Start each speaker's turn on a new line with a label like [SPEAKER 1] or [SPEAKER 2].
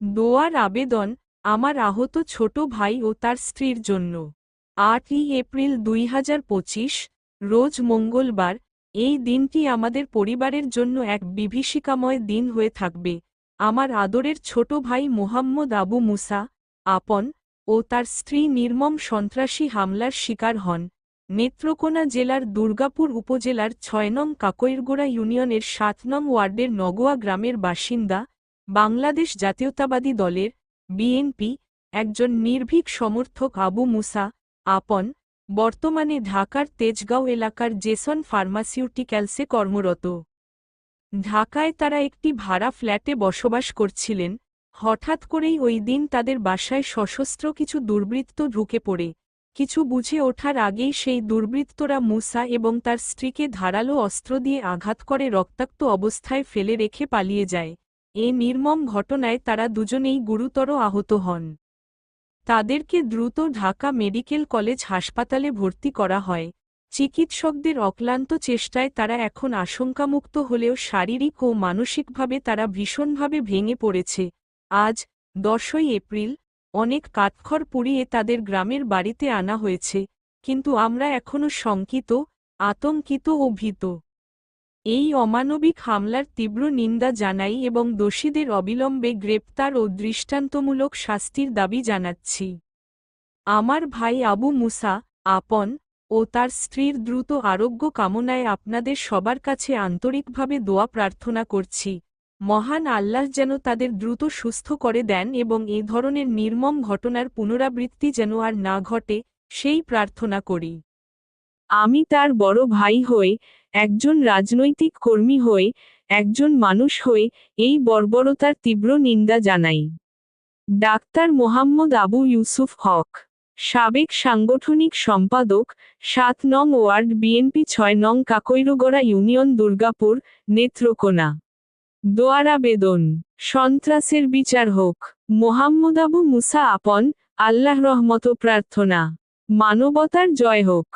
[SPEAKER 1] দোয়ার আবেদন, আমার আহত ছোট ভাই ও তার স্ত্রীর জন্য। 8ই এপ্রিল 2025, রোজ মঙ্গলবার। এই দিনটি আমাদের পরিবারের জন্য এক বিভীষিকাময় দিন হয়ে থাকবে। আমার আদরের ছোট ভাই মোহাম্মদ আবু মুসা, আপন, ও তার স্ত্রী নির্মম সন্ত্রাসী হামলার শিকার হন। নেত্রকোনা জেলার দুর্গাপুর উপজেলার 6 নং কাকইরগোড়া ইউনিয়নের 7 নং ওয়ার্ডের নগোয়া গ্রামের বাসিন্দা, বাংলাদেশ জাতীয়তাবাদী দলের বিএনপি একজন নির্ভীক সমর্থক আবু মুসা, আপন, বর্তমানে ঢাকার তেজগাঁও এলাকার জেসন ফার্মাসিউটিক্যালসে কর্মরত। ঢাকায় তারা একটি ভাড়া ফ্ল্যাটে বসবাস করছিলেন। হঠাৎ করেই ওই দিন তাদের বাসায় সশস্ত্র কিছু দুর্বৃত্ত ঢুকে পড়ে। কিছু বুঝে ওঠার আগেই সেই দুর্বৃত্তরা মুসা এবং তার স্ত্রীকে ধারালো অস্ত্র দিয়ে আঘাত করে রক্তাক্ত অবস্থায় ফেলে রেখে পালিয়ে যায়। এ নির্মম ঘটনায় তারা দুজনেই গুরুতর আহত হন। তাদেরকে দ্রুত ঢাকা মেডিকেল কলেজ হাসপাতালে ভর্তি করা হয়। চিকিৎসকদের অক্লান্ত চেষ্টায় তারা এখন আশঙ্কামুক্ত হলেও শারীরিক ও মানসিকভাবে তারা ভীষণভাবে ভেঙে পড়েছে। আজ 10ই এপ্রিল, অনেক কাঠখড় পুড়িয়ে তাদের গ্রামের বাড়িতে আনা হয়েছে, কিন্তু আমরা এখনও শঙ্কিত, আতঙ্কিত ও ভীত। এই অমানবিক হামলার তীব্র নিন্দা জানাই এবং দোষীদের অবিলম্বে গ্রেপ্তার ও দৃষ্টান্তমূলক শাস্তির দাবি জানাচ্ছি। আমার ভাই আবু মুসা, আপন, ও তার স্ত্রীর দ্রুত আরোগ্য কামনায় আপনাদের সবার কাছে আন্তরিকভাবে দোয়া প্রার্থনা করছি। মহান আল্লাহ যেন তাদের দ্রুত সুস্থ করে দেন এবং এ ধরনের নির্মম ঘটনার পুনরাবৃত্তি যেন আর না ঘটে, সেই প্রার্থনা করি। আমি তার বড় ভাই হয়ে, একজন রাজনৈতিক কর্মী হয়ে, একজন মানুষ হয়ে, এই বর্বরতার তীব্র নিন্দা জানাই। ডাক্তার মোহাম্মদ আবু ইউসুফ হক, সাবেক সাংগঠনিক সম্পাদক, 7 নং ওয়ার্ড বিএনপি, 6 নং কাকইরগোড়া ইউনিয়ন, দুর্গাপুর, নেত্রকোনা। দোয়ার আবেদন, সন্ত্রাসের বিচার হোক। মোহাম্মদ আবু মুসা, আপন, আল্লাহ রহমত প্রার্থনা। মানবতার জয় হোক।